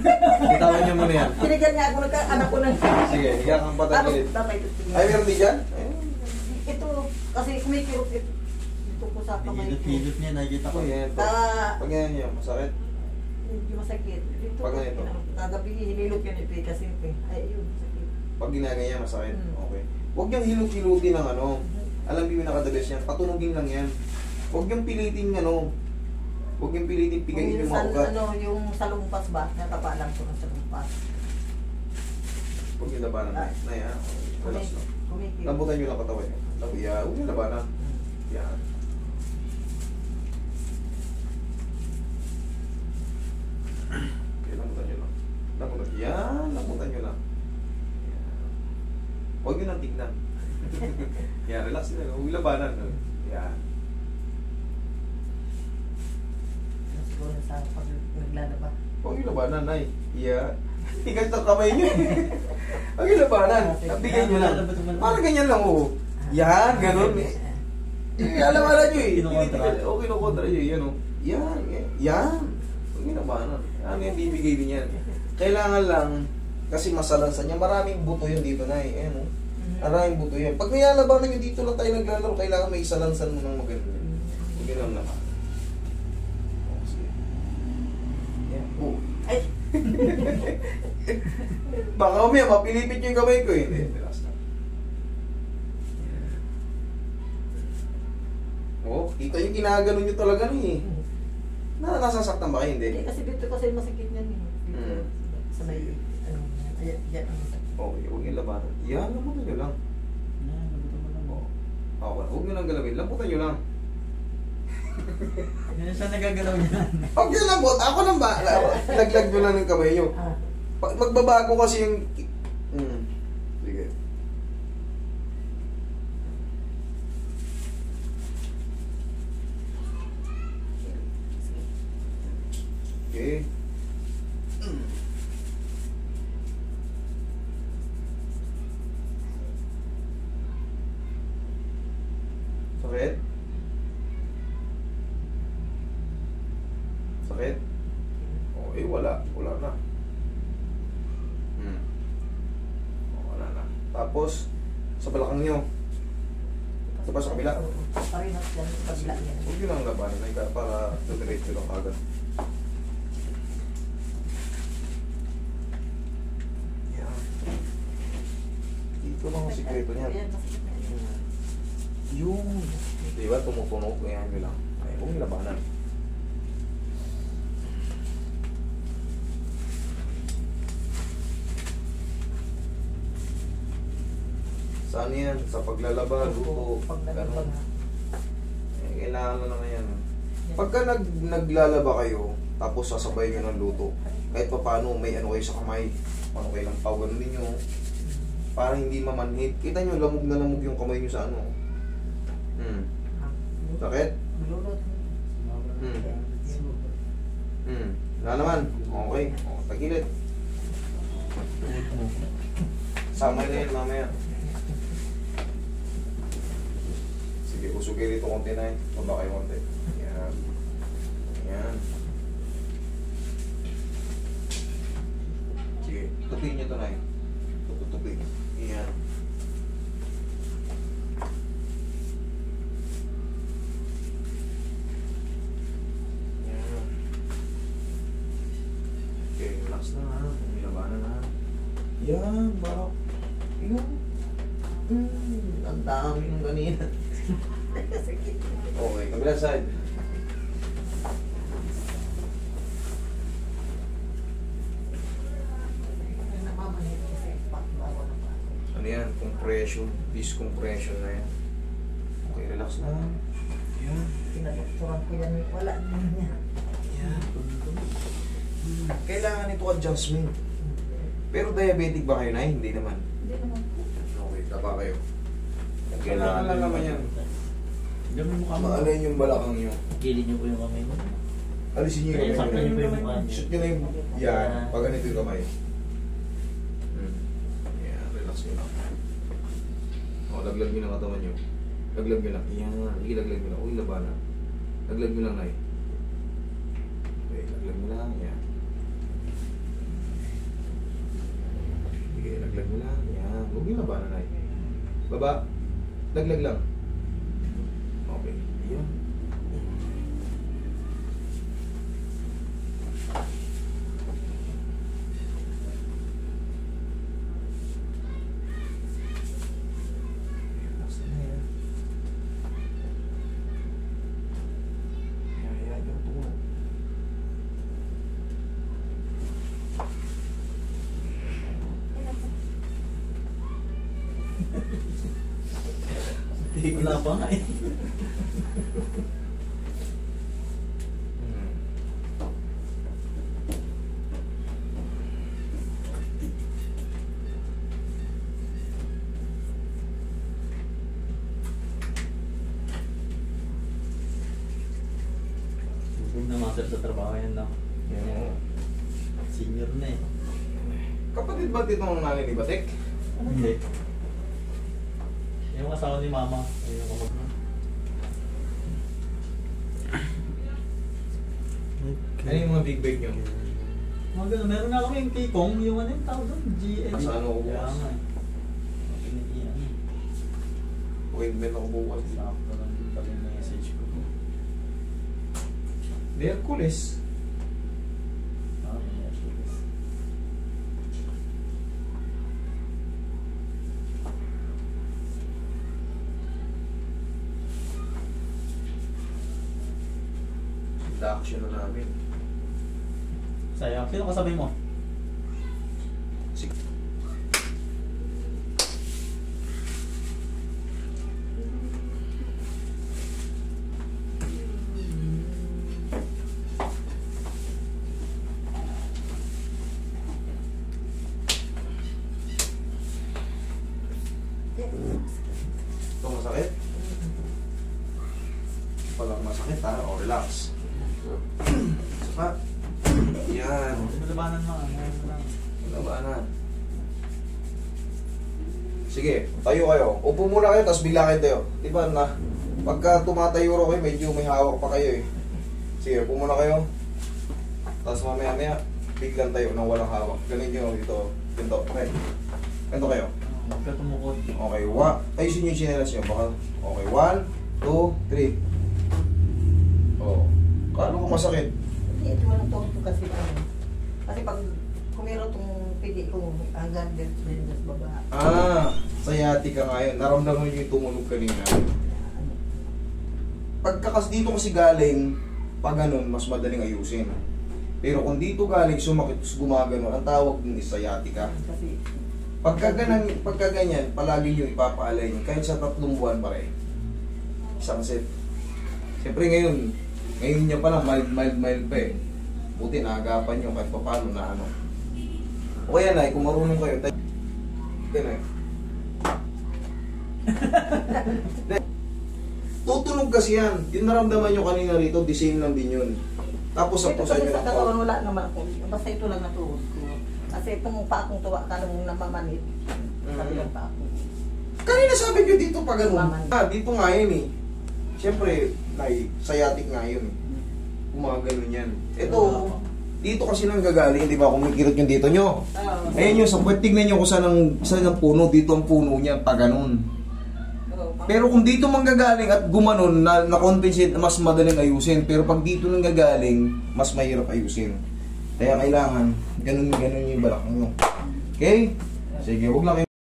Bitawan niyo muna yan. Kinigan niya ako anak ko na. Sige, higa kang patagilid. Ay, meron din dyan? Ito, kasi kumikirot ito. Ito po sa kamay ko. Hilot niya, nakikita ko. Yan. Pag yan niya, masakit. Medyo masakit. Ito, Pag ganito? kagabi, hinilot yan ito kasi ito. Ay, yun, masakit. Pag ginagaya, masakit. Okay. Huwag niyang hilot-hilutin ng ano. Alam niyo yung nakadabes yan. Patunogin lang yan. Huwag niyang pilitin ano. Huwag niyang pilitin pigayin yung mga ugat. Ano, yung salumpas ba? Natapa lang ko ng salumpas. Huwag niyo labanan na. Nay, ha? Relax lang. Kumikirot. Lambutan niyo lang katawan niyo. Yeah, huwag niyo labanan. Yan. Okay, lambutan niyo lang. Lambutan. Yan, lambutan niyo lang. Yan. Huwag niyo nang tignan. Yan, relax lang. Huwag niyo labanan. Yan. Siguro sa pag naglalaba. Huwag niyo labanan, Nay. Yeah. Tigas ng kamay niyo. Huwag niyo labanan. Nabigay niyo lang. Parang ganyan lang, oh. Yan, ganun. Alam niyo eh. O, kinukontra niyo. Yan, oh. Yan, yan. Huwag niyo labanan. Ano yung bibigay din yan? Kailangan lang, kasi masalansan niya, maraming buto yun dito, Nay. Ayan, oh. Maraming buto yan. Pag nilalabanan niyo dito lang tayo naglalaro, kailangan may isalansan mo ng maganda. Huwag yun lang naman. Oh, sige. Yan. Oh. Ay! Baka umaya, mapilipit yung kamay ko eh. Hindi, relax lang. Oh, kita yung ginagano nyo talaga eh. Nasasaktan ba kayo? Hindi, Hindi. kasi dito kasi masakit yan eh. Dito, sa may, ano, ayan, yan ang masakit. Okay, huwag yung labanan. Yan, lambutan nyo lang. Oh. Okay, huwag nyo lang galawin. Lambutan nyo lang. Yan siya nagagalaw niya. Huwag nyo lambot. Ako lang ba? Laglag nyo lang ng kamay nyo. Ah, Magbabago kasi yung... Sige. Okay. Sakit? Sakit? Oh, eh wala. Wala na. Oh, wala na. Tapos, sa balakang nyo. Tapos sa kabila. Parinat yan, sa kabila yan. Huwag yun ang labanan na para diretso lang agad. Yan. Dito lang ang sikreto niyan. Ayan, masakit na yan. Yung, di ba, tumutunog, kaya nyo lang. Ay, huwag yung labanan. Saan yan? Sa paglalaba, luto, Paglalaba ganun. nga. Kailangan na naman yan. Pagka naglalaba kayo, tapos sasabay nyo ng luto, kahit pa paano may ano kayo sa kamay, paano kayo lang pao, ganun ninyo, para hindi mamanhid. Kita nyo, lamog na lamog yung kamay nyo sa ano. Sakit? Wala naman. Okay. O, tagilid. Sama na yun mamaya. Sige, usugin dito konti na yun. Baba kayo konti. Yan. Yan. Sige, tupiin nyo ito na yun. Tutupi. Yan. Yan. Okay, relax na ha. Umilabanan na. Yan, baka. Yun. Ang dami ng ganina. Okay, kabilang side. Namamanhid kasi bawal na pa. Ano yan? Compression. Discompression na yan. Okay, relax na. Yan. Pinadoktoran ko yan, wala naman yan. Yan. Kailangan ito adjustment. Pero diabetic ba kayo na? Hindi naman. Hindi naman. Okay, tapa kayo. Kailangan lang naman yan. Gamit mo kamo. Maalay yung balakang nyo. Kilid niyo po yung kamay mo. Alisin nyo yung kamay. Saktan niyo po yung mukha niyo. Shoot nyo na yung... Yan. Pag ganito yung kamay. Yan. Relax nyo lang. O, laglag nyo lang katawan nyo. Laglag nyo lang. Yan. Ilaglag nyo lang. Uy, labanan. Laglag nyo lang, Nay. Okay, laglag nyo lang. Yan. na na. Baba. Laglag lang. Okay. Yun. Wala pa nga eh. Huwag na master sa trabaho yan na. Senior na eh. Kapatid ba itong nanay ni Batek? Hindi. Yung asawa ni mama. Ayun ang kamag na. Ano yung mga big bag nyo? Mga ganun. Meron na kami yung kikong. Yung ano yung tawag doon? GL. Nasa ano ko bukas? Kaya nga eh. Pinigian eh. Appointment ako bukas. Sakto lang din pala yung message ko. Hercules. Ah, may Hercules. Induction na namin. Sayang. Sino kasabay mo? Sige. Ito masakit? Walang masakit ha, o relax. Saka, yan. Labanan mo. Ngayon lang. Labanan. Sige, tayo kayo. Upo muna kayo, tapos bigla kayo tayo. Diba na, pagka tumatayo ro kayo, medyo may hawak pa kayo eh. Sige, upo muna kayo. Tapos mamaya-maya, biglang tayo nang walang hawak. Ganun nyo dito. Ganito. Okay. Ganito kayo. Huwag ka tumukod. Okay, ayusin nyo yung chinelas nyo. Baka, okay, 1, 2, 3. Oo. Kano ko masakit? Hindi, ito walang tungkol kasi ano. Kasi pag kumiro itong pili ko hanggang din sa baba. Sciatica nga yun. Naramdaman nyo yung tumunog kanina. Pagkakas dito kasi galing, pag ganun, mas madaling ayusin. Pero kung dito galing, sumakit, gumagano, ang tawag din is sciatica. Kasi Pagka ganyan, palagi nyo ipapaalay nyo, kahit sa 3 buwan pa rin. Isang set. Siyempre ngayon nyo pa lang, mild pa eh. Buti naagapan nyo kahit paano na ano. O kaya na, kung marunong kayo, ganun. Tutunog kasi yan. Yung naramdaman nyo kanina rito, the same lang din yun. Tapos ito sa kasi nyo sa ng katawan wala naman ako. Basta ito lang natuod ko. Kasi itong pa akong tuwa ka nung namamanit. Sabi lang pa ako. Kanina sabi nyo dito pa ganun. Maman. Dito nga yun eh. Siyempre, sciatic nga yun eh. Gumaganon yan. Ito, dito kasi nang gagaling, di ba? Kumikirot yung dito nyo. Ayun nyo, sa puwet, tignan nyo kung saan ang puno. Dito ang puno niya, pa ganun. Pero kung dito manggagaling at gumanon, na-compensate, mas madaling ayusin. Pero pag dito nang gagaling, mas mahirap ayusin. Kaya kailangan, ganun yung balak nyo. Okay? Sige, huwag lang kayo